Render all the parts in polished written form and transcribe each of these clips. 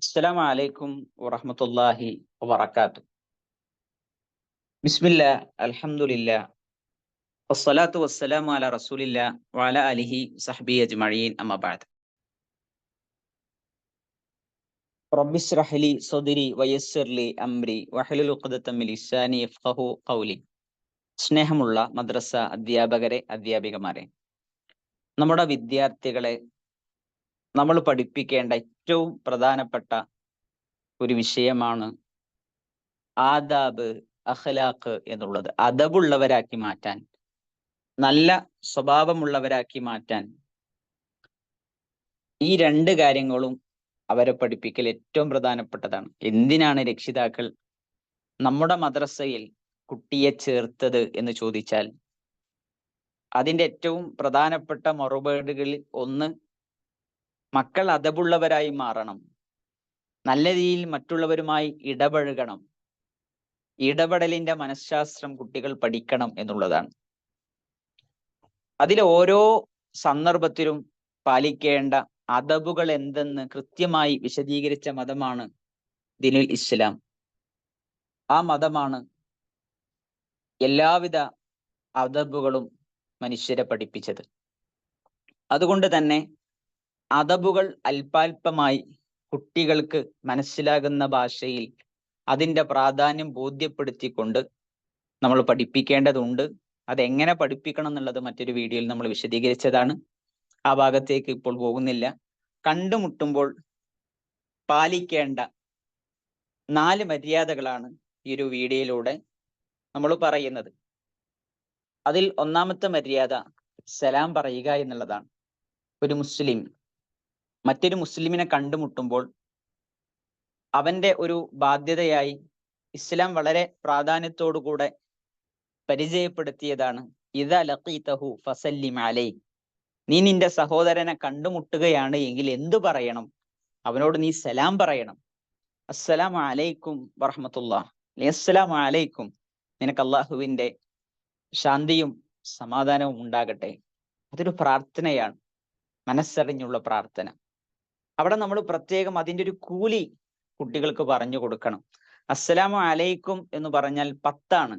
അസ്സലാമു അലൈക്കും വറഹ്മത്തുള്ളാഹി വബറകാതുഹു. ബിസ്മില്ലാ അൽഹംദുലില്ലാ വസ്സലാത്തു വസ്സലാമു അലാ റസൂലില്ലാ വഅലാ ആലിഹി വസഹ്ബിഹി അജ്മഈൻ അമ്മാ ബഅദ്. റബ്ബിശ്റഹ് ലി സദ്രി വയസ്സിർ ലി അംരി വഹ്ലുൽ ഉഖ്ദതം മിൻ ലിസാനി യഫ്ഖഹു ഖൗലി. സ്നേഹമുള്ള മദ്രസ അധ്യാപകരെ, അധ്യാപികമാരെ, നമ്മുടെ വിദ്യാർത്ഥികളെ നമ്മൾ പഠിപ്പിക്കേണ്ട ഏറ്റവും പ്രധാനപ്പെട്ട ഒരു വിഷയമാണ് ആദാബ്, അഖ്ലാഖ് എന്നുള്ളത്. അദബുള്ളവരാക്കി മാറ്റാൻ, നല്ല സ്വഭാവമുള്ളവരാക്കി മാറ്റാൻ ഈ രണ്ട് കാര്യങ്ങളും അവരെ പഠിപ്പിക്കൽ ഏറ്റവും പ്രധാനപ്പെട്ടതാണ്. എന്തിനാണ് രക്ഷിതാക്കൾ നമ്മുടെ മദ്രസയിൽ കുട്ടിയെ ചേർത്തത് എന്ന് ചോദിച്ചാൽ അതിന്റെ ഏറ്റവും പ്രധാനപ്പെട്ട മറുപടികളിൽ ഒന്ന്, മക്കൾ അദബുള്ളവരായി മാറണം, നല്ല രീതിയിൽ മറ്റുള്ളവരുമായി ഇടപഴകണം, ഇടപെടലിന്റെ മനഃശാസ്ത്രം കുട്ടികൾ പഠിക്കണം എന്നുള്ളതാണ്. അതിൽ ഓരോ സന്ദർഭത്തിലും പാലിക്കേണ്ട അദബുകൾ എന്തെന്ന് കൃത്യമായി വിശദീകരിച്ച മതമാണ് ദീനുൽ ഇസ്ലാം. ആ മതമാണ് എല്ലാവിധ അദബുകളും മനുഷ്യരെ പഠിപ്പിച്ചത്. അതുകൊണ്ട് തന്നെ അദബുകൾ അല്പാൽപമായി കുട്ടികൾക്ക് മനസ്സിലാകുന്ന ഭാഷയിൽ അതിൻ്റെ പ്രാധാന്യം ബോധ്യപ്പെടുത്തിക്കൊണ്ട് നമ്മൾ പഠിപ്പിക്കേണ്ടതുണ്ട്. അതെങ്ങനെ പഠിപ്പിക്കണം എന്നുള്ളത് മറ്റൊരു വീഡിയോയിൽ നമ്മൾ വിശദീകരിച്ചതാണ്. ആ ഭാഗത്തേക്ക് ഇപ്പോൾ പോകുന്നില്ല. കണ്ടുമുട്ടുമ്പോൾ പാലിക്കേണ്ട 4 മര്യാദകളാണ് ഈ ഒരു വീഡിയോയിലൂടെ നമ്മൾ പറയുന്നത്. അതിൽ ഒന്നാമത്തെ മര്യാദ സലാം പറയുക എന്നുള്ളതാണ്. ഒരു മുസ്ലിം മറ്റൊരു മുസ്ലിമിനെ കണ്ടുമുട്ടുമ്പോൾ അവന്റെ ഒരു ബാധ്യതയായി ഇസ്ലാം വളരെ പ്രാധാന്യത്തോടുകൂടെ പരിചയപ്പെടുത്തിയതാണ് ഇദാ ലഖീതഹു ഫസല്ലിം അലൈഹി. നീ നിന്റെ സഹോദരനെ കണ്ടുമുട്ടുകയാണ് എങ്കിൽ എന്തു പറയണം? അവനോട് നീ സലാം പറയണം. അസ്സലാമു അലൈക്കും വറഹ്മത്തുള്ളാഹ്, അസ്സലാമു അലൈക്കും, നിനക്ക് അള്ളാഹുവിന്റെ ശാന്തിയും സമാധാനവും ഉണ്ടാകട്ടെ. അതൊരു പ്രാർത്ഥനയാണ്, മനസ്സറിഞ്ഞുള്ള പ്രാർത്ഥന. അവിടെ നമ്മൾ പ്രത്യേകം അതിൻ്റെ ഒരു കൂലി കുട്ടികൾക്ക് പറഞ്ഞു കൊടുക്കണം. അസ്സലാമു അലൈക്കും എന്ന് പറഞ്ഞാൽ 10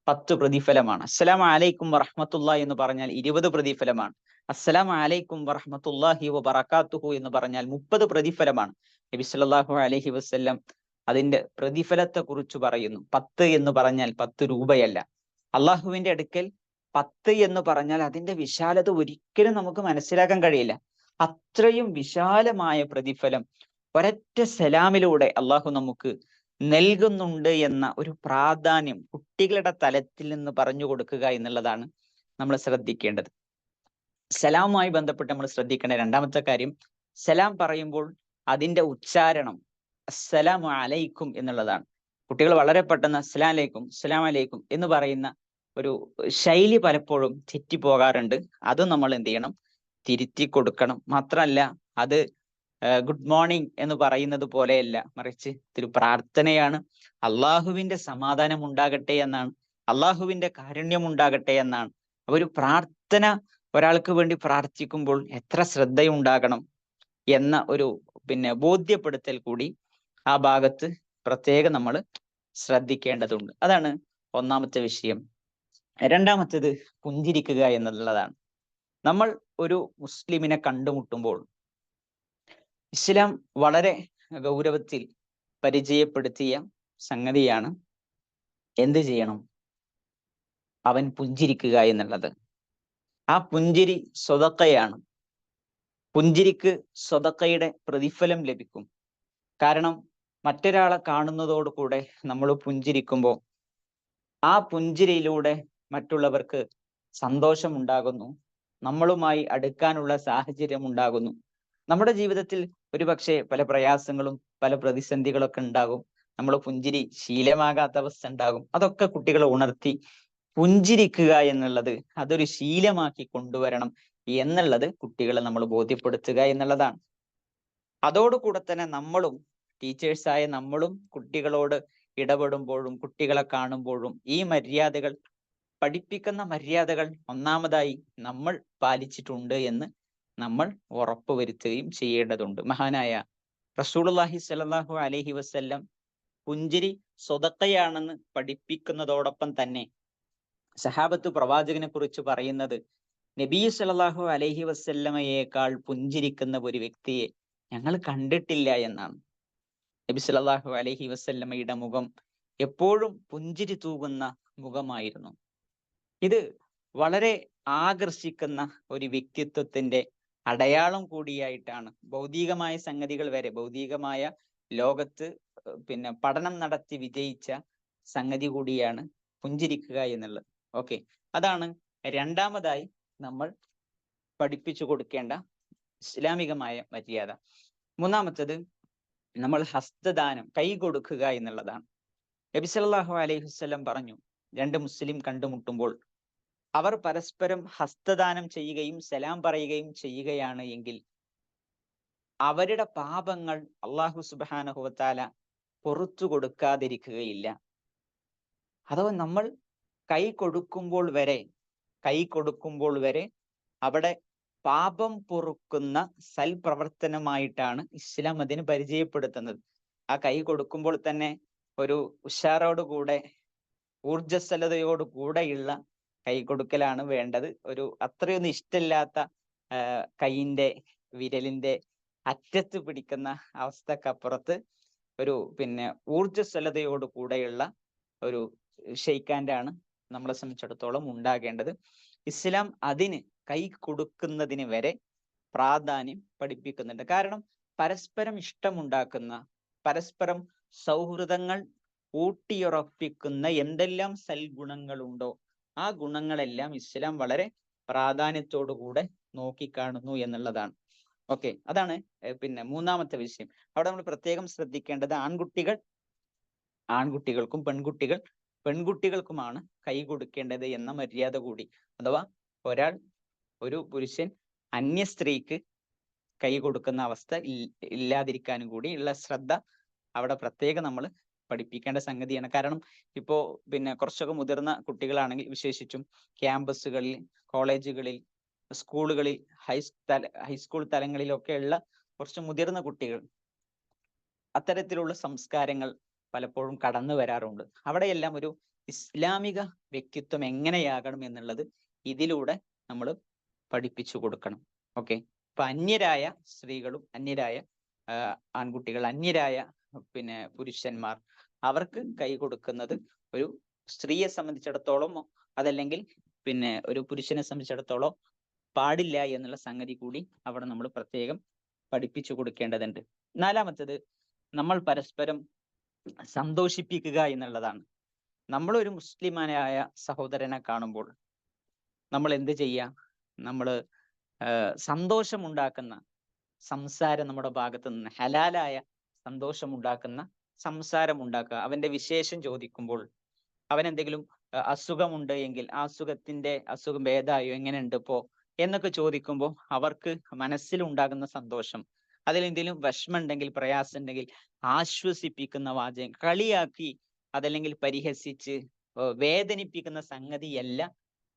10 പ്രതിഫലമാണ്. അസ്സലാമു അലൈക്കും വറഹ്മത്തുള്ളാഹി എന്ന് പറഞ്ഞാൽ 20 പ്രതിഫലമാണ്. അസ്സലാമു അലൈക്കും വറഹ്മത്തുള്ളാഹി വബറകാതുഹു എന്ന് പറഞ്ഞാൽ 30 പ്രതിഫലമാണ്. നബി സല്ലല്ലാഹു അലൈഹി വസല്ലം അതിന്റെ പ്രതിഫലത്തെ കുറിച്ച് പറയുന്നു. 10 എന്ന് പറഞ്ഞാൽ 10 രൂപയല്ല. അള്ളാഹുവിന്റെ അടുക്കൽ 10 എന്ന് പറഞ്ഞാൽ അതിന്റെ വിശാലത ഒരിക്കലും നമുക്ക് മനസ്സിലാക്കാൻ കഴിയില്ല. അത്രയും വിശാലമായ പ്രതിഫലം ഒരൊറ്റ സലാമിലൂടെ അള്ളാഹു നമുക്ക് നൽകുന്നുണ്ട് എന്ന ഒരു പ്രാധാന്യം കുട്ടികളുടെ തലത്തിൽ നിന്ന് പറഞ്ഞു കൊടുക്കുക എന്നുള്ളതാണ് നമ്മൾ ശ്രദ്ധിക്കേണ്ടത്. സലാമുമായി ബന്ധപ്പെട്ട് നമ്മൾ ശ്രദ്ധിക്കേണ്ട രണ്ടാമത്തെ കാര്യം, സലാം പറയുമ്പോൾ അതിന്റെ ഉച്ചാരണം അസ്സലാമു അലൈക്കും എന്നുള്ളതാണ്. കുട്ടികൾ വളരെ പെട്ടെന്ന് അസ്സലാം അലൈക്കും, അസ്സലാം അലൈക്കും എന്ന് പറയുന്ന ഒരു ശൈലി പലപ്പോഴും തെറ്റിപ്പോകാറുണ്ട്. അത് നമ്മൾ എന്ത് ചെയ്യണം? തിരുത്തി കൊടുക്കണം. മാത്രമല്ല, അത് ഗുഡ് മോർണിംഗ് എന്ന് പറയുന്നത് പോലെയല്ല, മറിച്ച് ഇതൊരു പ്രാർത്ഥനയാണ്. അള്ളാഹുവിന്റെ സമാധാനം ഉണ്ടാകട്ടെ എന്നാണ്, അള്ളാഹുവിന്റെ കാരുണ്യം ഉണ്ടാകട്ടെ എന്നാണ്. അപ്പൊ ഒരു പ്രാർത്ഥന, ഒരാൾക്ക് വേണ്ടി പ്രാർത്ഥിക്കുമ്പോൾ എത്ര ശ്രദ്ധയുണ്ടാകണം എന്ന ഒരു ബോധ്യപ്പെടുത്തൽ കൂടി ആ ഭാഗത്ത് പ്രത്യേകം നമ്മൾ ശ്രദ്ധിക്കേണ്ടതുണ്ട്. അതാണ് ഒന്നാമത്തെ വിഷയം. രണ്ടാമത്തേത് പുഞ്ചിരിക്കുക എന്നുള്ളതാണ്. നമ്മൾ ഒരു മുസ്ലിമിനെ കണ്ടുമുട്ടുമ്പോൾ ഇസ്ലാം വളരെ ഗൗരവത്തിൽ പരിചയപ്പെടുത്തിയ സംഗതിയാണ് എന്ത് ചെയ്യണം? അവൻ പുഞ്ചിരിക്കുക എന്നുള്ളത്. ആ പുഞ്ചിരി സ്വതക്കയാണ്. പുഞ്ചിരിക്ക് സ്വതക്കയുടെ പ്രതിഫലം ലഭിക്കും. കാരണം മറ്റൊരാളെ കാണുന്നതോടുകൂടെ നമ്മൾ പുഞ്ചിരിക്കുമ്പോൾ ആ പുഞ്ചിരിയിലൂടെ മറ്റുള്ളവർക്ക് സന്തോഷമുണ്ടാകുന്നു, നമ്മളുമായി അടുക്കാനുള്ള സാഹചര്യം ഉണ്ടാകുന്നു. നമ്മുടെ ജീവിതത്തിൽ ഒരുപക്ഷെ പല പ്രയാസങ്ങളും പല പ്രതിസന്ധികളൊക്കെ ഉണ്ടാകും. നമ്മൾ പുഞ്ചിരി ശീലമാകാത്ത അവസ്ഥ ഉണ്ടാകും. അതൊക്കെ കുട്ടികളെ ഉണർത്തി പുഞ്ചിരിക്കുക എന്നുള്ളത് അതൊരു ശീലമാക്കി കൊണ്ടുവരണം എന്നുള്ളത് കുട്ടികളെ നമ്മൾ ബോധ്യപ്പെടുത്തുക എന്നുള്ളതാണ്. അതോടുകൂടെ തന്നെ നമ്മളും, ടീച്ചേഴ്സായ നമ്മളും കുട്ടികളോട് ഇടപെടുമ്പോഴും കുട്ടികളെ കാണുമ്പോഴും ഈ മര്യാദകൾ, പഠിപ്പിക്കുന്ന മര്യാദകൾ ഒന്നാമതായി നമ്മൾ പാലിച്ചിട്ടുണ്ട് എന്ന് നമ്മൾ ഉറപ്പുവരുത്തുകയും ചെയ്യേണ്ടതുണ്ട്. മഹാനായ റസൂലുള്ളാഹി സ്വല്ലല്ലാഹു അലൈഹി വസല്ലം പുഞ്ചിരി സ്വതക്കയാണെന്ന് പഠിപ്പിക്കുന്നതോടൊപ്പം തന്നെ സഹാബത്ത് പ്രവാചകനെ കുറിച്ച് പറയുന്നത് നബി സല്ലല്ലാഹു അലൈഹി വസല്ലമയേക്കാൾ പുഞ്ചിരിക്കുന്ന ഒരു വ്യക്തിയെ ഞങ്ങൾ കണ്ടിട്ടില്ല എന്നാണ്. നബി സല്ലല്ലാഹു അലൈഹി വസല്ലമയുടെ മുഖം എപ്പോഴും പുഞ്ചിരി തൂകുന്ന മുഖമായിരുന്നു. ഇത് വളരെ ആകർഷിക്കുന്ന ഒരു വ്യക്തിത്വത്തിന്റെ അടയാളം കൂടിയായിട്ടാണ് ഭൗതികമായ സംഗതികൾ വരെ, ഭൗതികമായ ലോകത്ത് പഠനം നടത്തി വിജയിച്ച സംഗതി കൂടിയാണ് പുഞ്ചിരിക്കുക എന്നുള്ളത്. ഓക്കെ, അതാണ് രണ്ടാമതായി നമ്മൾ പഠിപ്പിച്ചു കൊടുക്കേണ്ട ഇസ്ലാമികമായ മര്യാദ. മൂന്നാമത്തത് നമ്മൾ ഹസ്തദാനം, കൈ കൊടുക്കുക എന്നുള്ളതാണ്. നബി സല്ലല്ലാഹു അലൈഹി വസല്ലം പറഞ്ഞു, രണ്ട് മുസ്ലിം കണ്ടുമുട്ടുമ്പോൾ അവർ പരസ്പരം ഹസ്തദാനം ചെയ്യുകയും സലാം പറയുകയും ചെയ്യുകയാണ് എങ്കിൽ അവരുടെ പാപങ്ങൾ അള്ളാഹു സുബ്ഹാനഹു വ തആല പുറത്തു കൊടുക്കാതിരിക്കുകയില്ല. അഥവാ നമ്മൾ കൈ കൊടുക്കുമ്പോൾ വരെ അവിടെ പാപം പൊറുക്കുന്ന സൽപ്രവർത്തനമായിട്ടാണ് ഇസ്ലാം അതിന് പരിചയപ്പെടുത്തുന്നത്. ആ കൈ കൊടുക്കുമ്പോൾ തന്നെ ഒരു ഉഷാറോടുകൂടെ, ഊർജസ്വലതയോട് കൂടെയുള്ള കൈ കൊടുക്കലാണ് വേണ്ടത്. ഒരു അത്രയൊന്നും ഇഷ്ടമില്ലാത്ത കൈയിന്റെ വിരലിന്റെ അറ്റത്ത് പിടിക്കുന്ന അവസ്ഥക്കപ്പുറത്ത് ഒരു ഊർജസ്വലതയോട് കൂടെയുള്ള ഒരു ഷെയ്ക്ക് ഹാൻഡാണ് നമ്മളെ സംബന്ധിച്ചിടത്തോളം ഉണ്ടാകേണ്ടത്. ഇസ്ലാം അതിന് കൈ കൊടുക്കുന്നതിന് വരെ പ്രാധാന്യം പഠിപ്പിക്കുന്നുണ്ട്. കാരണം പരസ്പരം ഇഷ്ടമുണ്ടാക്കുന്ന, പരസ്പരം സൗഹൃദങ്ങൾ ഊട്ടിയുറപ്പിക്കുന്ന എന്തെല്ലാം സൽഗുണങ്ങളുണ്ടോ ആ ഗുണങ്ങളെല്ലാം ഇസ്ലാം വളരെ പ്രാധാന്യത്തോടുകൂടെ നോക്കിക്കാണുന്നു എന്നുള്ളതാണ്. ഓക്കെ, അതാണ് മൂന്നാമത്തെ വിഷയം. അവിടെ നമ്മൾ പ്രത്യേകം ശ്രദ്ധിക്കേണ്ടത് ആൺകുട്ടികൾക്കും പെൺകുട്ടികൾക്കുമാണ് കൈ കൊടുക്കേണ്ടത് എന്ന മര്യാദ കൂടി. അഥവാ ഒരു പുരുഷൻ അന്യ സ്ത്രീക്ക് കൈ കൊടുക്കുന്ന അവസ്ഥ ഇല്ലാതിരിക്കാനും കൂടി ഉള്ള ശ്രദ്ധ അവിടെ പ്രത്യേകം നമ്മൾ പഠിപ്പിക്കേണ്ട സംഗതിയാണ്. കാരണം ഇപ്പോ കുറച്ചൊക്കെ മുതിർന്ന കുട്ടികളാണെങ്കിൽ, വിശേഷിച്ചും ക്യാമ്പസുകളിൽ, കോളേജുകളിൽ, സ്കൂളുകളിൽ, ഹൈസ്കൂൾ തലങ്ങളിലൊക്കെ ഉള്ള കുറച്ച് മുതിർന്ന കുട്ടികൾ അത്തരത്തിലുള്ള സംസ്കാരങ്ങൾ പലപ്പോഴും കടന്നു വരാറുണ്ട്. അവിടെയെല്ലാം ഒരു ഇസ്ലാമിക വ്യക്തിത്വം എങ്ങനെയാകണം എന്നുള്ളത് ഇതിലൂടെ നമ്മൾ പഠിപ്പിച്ചു കൊടുക്കണം. ഓക്കെ, ഇപ്പൊ അന്യരായ സ്ത്രീകളും അന്യരായ ആൺകുട്ടികൾ, അന്യരായ പുരുഷന്മാർ, അവർക്ക് കൈ കൊടുക്കുന്നത് ഒരു സ്ത്രീയെ സംബന്ധിച്ചിടത്തോളം, അതല്ലെങ്കിൽ ഒരു പുരുഷനെ സംബന്ധിച്ചിടത്തോളം പാടില്ല എന്നുള്ള സംഗതി കൂടി അവിടെ നമ്മൾ പ്രത്യേകം പഠിപ്പിച്ചു കൊടുക്കേണ്ടതുണ്ട്. നാലാമത്തത് നമ്മൾ പരസ്പരം സന്തോഷിപ്പിക്കുക എന്നുള്ളതാണ്. നമ്മളൊരു മുസ്ലിമായ സഹോദരനെ കാണുമ്പോൾ നമ്മൾ എന്ത് ചെയ്യുക? നമ്മൾ സന്തോഷമുണ്ടാക്കുന്ന സംസാരം നമ്മുടെ ഭാഗത്ത് നിന്ന്, ഹലാലായ സന്തോഷമുണ്ടാക്കുന്ന സംസാരം ഉണ്ടാക്കുക. അവന്റെ വിശേഷം ചോദിക്കുമ്പോൾ, അവൻ എന്തെങ്കിലും അസുഖമുണ്ട് എങ്കിൽ ആ അസുഖം ഭേദമായോ, എങ്ങനെയുണ്ട് ഇപ്പോ എന്നൊക്കെ ചോദിക്കുമ്പോൾ അവർക്ക് മനസ്സിലുണ്ടാകുന്ന സന്തോഷം, അതിലെന്തെങ്കിലും വിഷമം ഉണ്ടെങ്കിൽ, പ്രയാസം ഉണ്ടെങ്കിൽ ആശ്വസിപ്പിക്കുന്ന വാചകം, കളിയാക്കി അതല്ലെങ്കിൽ പരിഹസിച്ച് വേദനിപ്പിക്കുന്ന സംഗതിയല്ല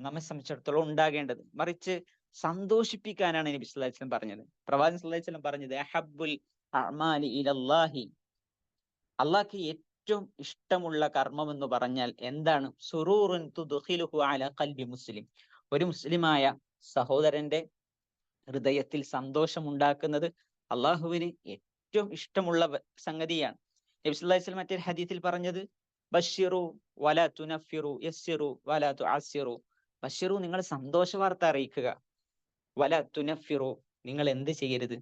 നമ്മെ സംബന്ധിച്ചിടത്തോളം ഉണ്ടാകേണ്ടത്. മറിച്ച് സന്തോഷിപ്പിക്കാനാണ് നബി സല്ലല്ലാഹു അലൈഹി വസല്ലം പറഞ്ഞത്. പ്രവാചകൻ സല്ലല്ലാഹു അലൈഹി വസല്ലം പറഞ്ഞത് അഹബ്ബുൽ അഅമാലി ഇലല്ലാഹി, അള്ളാഹ്ക്ക് ഏറ്റവും ഇഷ്ടമുള്ള കർമ്മം എന്ന് പറഞ്ഞാൽ എന്താണ്? സുറൂറുൻ തുദ്ഖിലുഹു അലാ ഖൽബി മുസ്ലിം, ഒരു മുസ്ലിമായ സഹോദരന്റെ ഹൃദയത്തിൽ സന്തോഷം ഉണ്ടാക്കുന്നത് അള്ളാഹുവിന് ഏറ്റവും ഇഷ്ടമുള്ള സംഗതിയാണ്. നബി സല്ലല്ലാഹു അലൈഹി വസല്ലം മറ്റൊരു ഹദീസിൽ പറഞ്ഞത് ബശ്ശിറു വലാ തുനഫിറു യസ്സിറു വലാ തുഅസ്സിറു, ബശ്ശിറു നിങ്ങൾ സന്തോഷ വാർത്ത അറിയിക്കുക, വലാ തുനഫിറു നിങ്ങൾ എന്ത് ചെയ്യരുത്?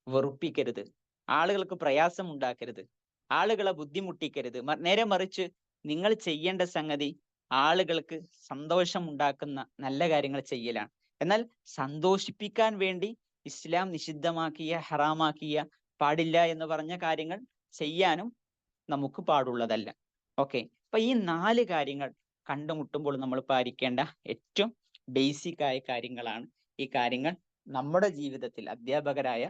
വെറുപ്പിക്കരുത്, ആളുകൾക്ക് പ്രയാസം ഉണ്ടാക്കരുത്, ആളുകളെ ബുദ്ധിമുട്ടിക്കരുത്. നേരെ മറിച്ച് നിങ്ങൾ ചെയ്യേണ്ട സംഗതി ആളുകൾക്ക് സന്തോഷം ഉണ്ടാക്കുന്ന നല്ല കാര്യങ്ങൾ ചെയ്യലാണ്. എന്നാൽ സന്തോഷിപ്പിക്കാൻ വേണ്ടി ഇസ്ലാം നിഷിദ്ധമാക്കിയ, ഹറാമാക്കിയ, പാടില്ല എന്ന് പറഞ്ഞ കാര്യങ്ങൾ ചെയ്യാനും നമുക്ക് പാടുള്ളതല്ല. ഓക്കെ, അപ്പൊ ഈ 4 കാര്യങ്ങൾ കണ്ടുമുട്ടുമ്പോൾ നമ്മൾ പാലിക്കേണ്ട ഏറ്റവും ബേസിക് ആയ കാര്യങ്ങളാണ്. ഈ കാര്യങ്ങൾ നമ്മുടെ ജീവിതത്തിൽ, അധ്യാപകരായ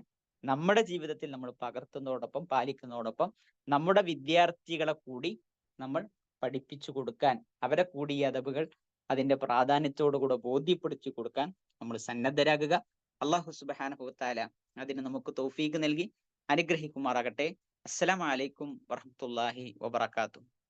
നമ്മുടെ ജീവിതത്തിൽ നമ്മൾ പകർത്തുന്നതോടൊപ്പം പാലിക്കുന്നതോടൊപ്പം നമ്മുടെ വിദ്യാർത്ഥികളെ കൂടി നമ്മൾ പഠിപ്പിച്ചു കൊടുക്കാൻ, അവരെ കൂടി ഈ അദബുകൾ അതിന്റെ പ്രാധാന്യത്തോടുകൂടെ ബോധ്യപ്പെടുത്തി കൊടുക്കാൻ നമ്മൾ സന്നദ്ധരാകുക. അല്ലാഹു സുബ്ഹാനഹു വ തആല അതിന് നമുക്ക് തൗഫീഖ് നൽകി അനുഗ്രഹിക്കുമാറാകട്ടെ. അസ്സലാമു അലൈക്കും വറഹ്മത്തുള്ളാഹി വബറകാതുഹു.